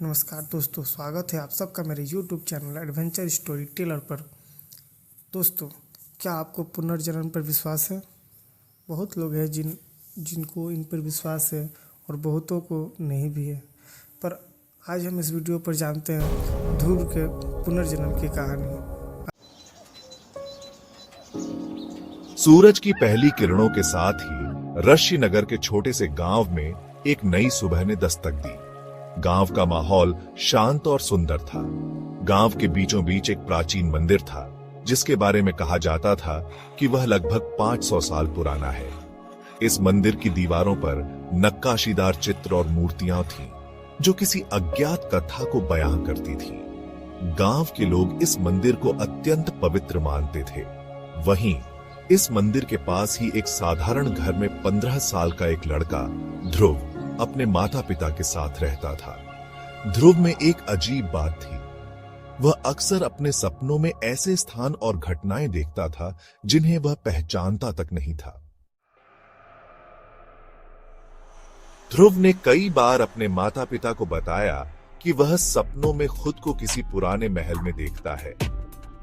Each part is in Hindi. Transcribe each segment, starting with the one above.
नमस्कार दोस्तों, स्वागत है आप सबका मेरे YouTube channel adventure story teller पर। दोस्तों, क्या आपको पुनर्जन्म पर विश्वास है? बहुत लोग हैं जिनको इन पर विश्वास है और बहुतों को नहीं भी है। पर आज हम इस वीडियो पर जानते हैं ध्रुव के पुनर्जन्म की कहानी। सूरज की पहली किरणों के साथ ही ऋषि नगर के छोटे से गांव में एक नई सुबह ने दस्तक दी। गांव का माहौल शांत और सुंदर था। गांव के बीचों बीच एक प्राचीन मंदिर था जिसके बारे में कहा जाता था कि वह लगभग 500 साल पुराना है। इस मंदिर की दीवारों पर नक्काशीदार चित्र और मूर्तियां थीं जो किसी अज्ञात कथा को बयां करती थीं। गांव के लोग इस मंदिर को अत्यंत पवित्र मानते थे। वहीं इस मंदिर के पास ही एक साधारण घर में 15 साल का एक लड़का ध्रुव अपने माता पिता के साथ रहता था। ध्रुव में एक अजीब बात थी। वह अक्सर अपने सपनों में ऐसे स्थान और घटनाएं देखता था जिन्हें वह पहचानता तक नहीं था। ध्रुव ने कई बार अपने माता पिता को बताया कि वह सपनों में खुद को किसी पुराने महल में देखता है।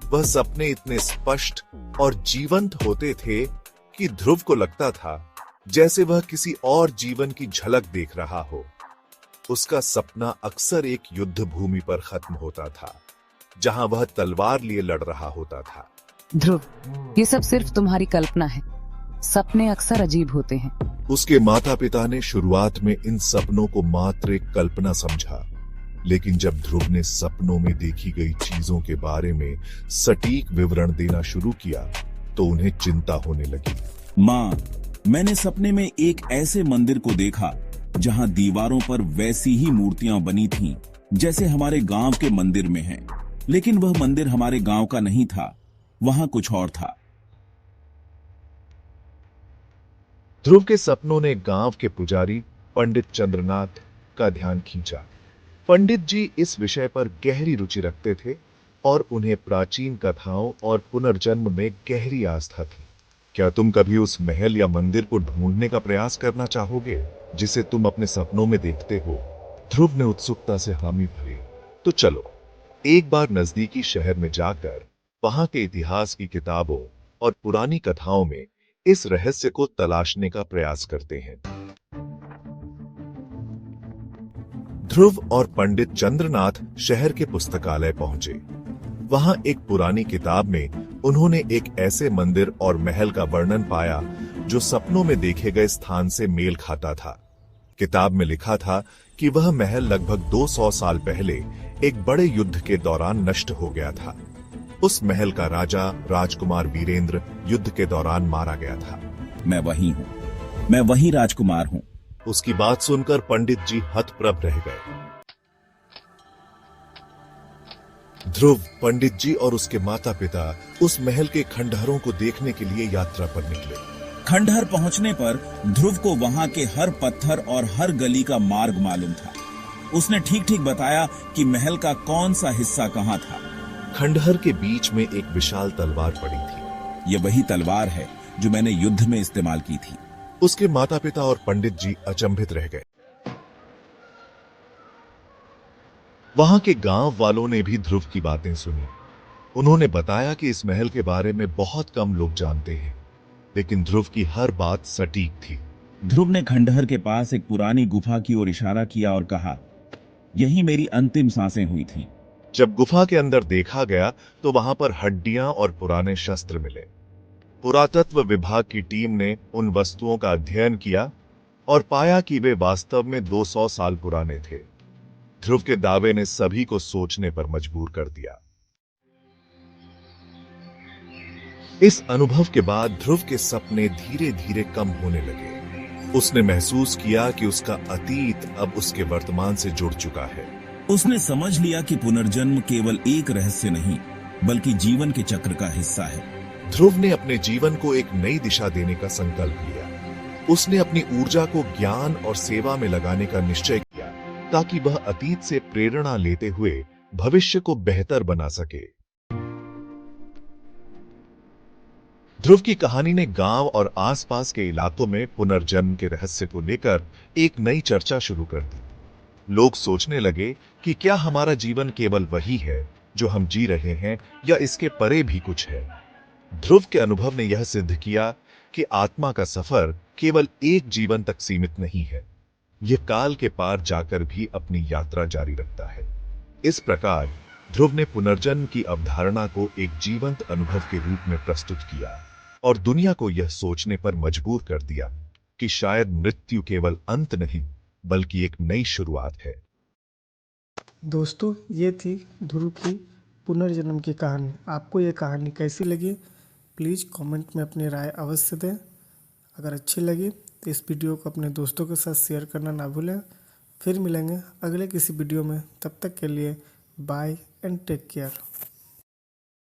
वह सपने इतने स्पष्ट और जीवंत होते थे कि ध्रुव को लगता था जैसे वह किसी और जीवन की झलक देख रहा हो। उसका सपना अक्सर एक युद्ध भूमि पर खत्म होता था जहां वह तलवार लिए लड़ रहा होता था। ध्रुव, ये सब सिर्फ तुम्हारी कल्पना है। सपने अक्सर अजीब होते हैं। उसके माता पिता ने शुरुआत में इन सपनों को मात्र एक कल्पना समझा, लेकिन जब ध्रुव ने सपनों में देखी गई चीजों के बारे में सटीक विवरण देना शुरू किया तो उन्हें चिंता होने लगी। माँ, मैंने सपने में एक ऐसे मंदिर को देखा जहां दीवारों पर वैसी ही मूर्तियां बनी थीं जैसे हमारे गांव के मंदिर में हैं, लेकिन वह मंदिर हमारे गांव का नहीं था, वहां कुछ और था। ध्रुव के सपनों ने गांव के पुजारी पंडित चंद्रनाथ का ध्यान खींचा। पंडित जी इस विषय पर गहरी रुचि रखते थे और उन्हें प्राचीन कथाओं और पुनर्जन्म में गहरी आस्था थी। क्या तुम कभी उस महल या मंदिर को ढूंढने का प्रयास करना चाहोगे जिसे तुम अपने सपनों में देखते हो? ध्रुव ने उत्सुकता से हामी भरी। तो चलो एक बार नजदीकी शहर में जाकर वहां के इतिहास की किताबों और पुरानी कथाओं में इस रहस्य को तलाशने का प्रयास करते हैं। ध्रुव और पंडित चंद्रनाथ शहर के पुस्तकालय पहुंचे। वहां एक पुरानी किताब में उन्होंने एक ऐसे मंदिर और महल का वर्णन पाया जो सपनों में देखे गए स्थान से मेल खाता था। किताब में लिखा था कि वह महल लगभग 200 साल पहले एक बड़े युद्ध के दौरान नष्ट हो गया था। उस महल का राजा राजकुमार वीरेंद्र युद्ध के दौरान मारा गया था। मैं वही हूँ, मैं वही राजकुमार हूँ। उसकी बात सुनकर पंडित जी हतप्रभ रह गए। ध्रुव, पंडित जी और उसके माता पिता उस महल के खंडहरों को देखने के लिए यात्रा पर निकले। खंडहर पहुंचने पर ध्रुव को वहां के हर पत्थर और हर गली का मार्ग मालूम था। उसने ठीक ठीक बताया कि महल का कौन सा हिस्सा कहां था। खंडहर के बीच में एक विशाल तलवार पड़ी थी। ये वही तलवार है जो मैंने युद्ध में इस्तेमाल की थी। उसके माता पिता और पंडित जी अचंभित रह गए। वहां के गांव वालों ने भी ध्रुव की बातें सुनी। उन्होंने बताया कि इस महल के बारे में बहुत कम लोग जानते हैं, लेकिन ध्रुव की हर बात सटीक थी। ध्रुव ने खंडहर के पास एक पुरानी गुफा की ओर इशारा किया और कहा, यही मेरी अंतिम सांसें हुई थी। जब गुफा के अंदर देखा गया तो वहां पर हड्डियां और पुराने शस्त्र मिले। पुरातत्व विभाग की टीम ने उन वस्तुओं का अध्ययन किया और पाया कि वे वास्तव में 200 साल पुराने थे। ध्रुव के दावे ने सभी को सोचने पर मजबूर कर दिया। इस अनुभव के बाद ध्रुव के सपने धीरे धीरे कम होने लगे। उसने महसूस किया कि उसका अतीत अब उसके वर्तमान से जुड़ चुका है। उसने समझ लिया कि पुनर्जन्म केवल एक रहस्य नहीं, बल्कि जीवन के चक्र का हिस्सा है। ध्रुव ने अपने जीवन को एक नई दिशा देने का संकल्प लिया। उसने अपनी ऊर्जा को ज्ञान और सेवा में लगाने का निश्चय किया ताकि वह अतीत से प्रेरणा लेते हुए भविष्य को बेहतर बना सके। ध्रुव की कहानी ने गांव और आसपास के इलाकों में पुनर्जन्म के रहस्य को लेकर एक नई चर्चा शुरू कर दी। लोग सोचने लगे कि क्या हमारा जीवन केवल वही है जो हम जी रहे हैं या इसके परे भी कुछ है। ध्रुव के अनुभव ने यह सिद्ध किया कि आत्मा का सफर केवल एक जीवन तक सीमित नहीं है, यह काल के पार जाकर भी अपनी यात्रा जारी रखता है। इस प्रकार ध्रुव ने पुनर्जन्म की अवधारणा को एक जीवंत अनुभव के रूप में प्रस्तुत किया और दुनिया को यह सोचने पर मजबूर कर दिया कि शायद मृत्यु केवल अंत नहीं बल्कि एक नई शुरुआत है। दोस्तों, ये थी ध्रुव की पुनर्जन्म की कहानी। आपको ये कहानी कैसी लगी? प्लीज़ कमेंट में अपनी राय अवश्य दें। अगर अच्छी लगी तो इस वीडियो को अपने दोस्तों के साथ शेयर करना ना भूलें। फिर मिलेंगे अगले किसी वीडियो में, तब तक के लिए बाय एंड टेक केयर।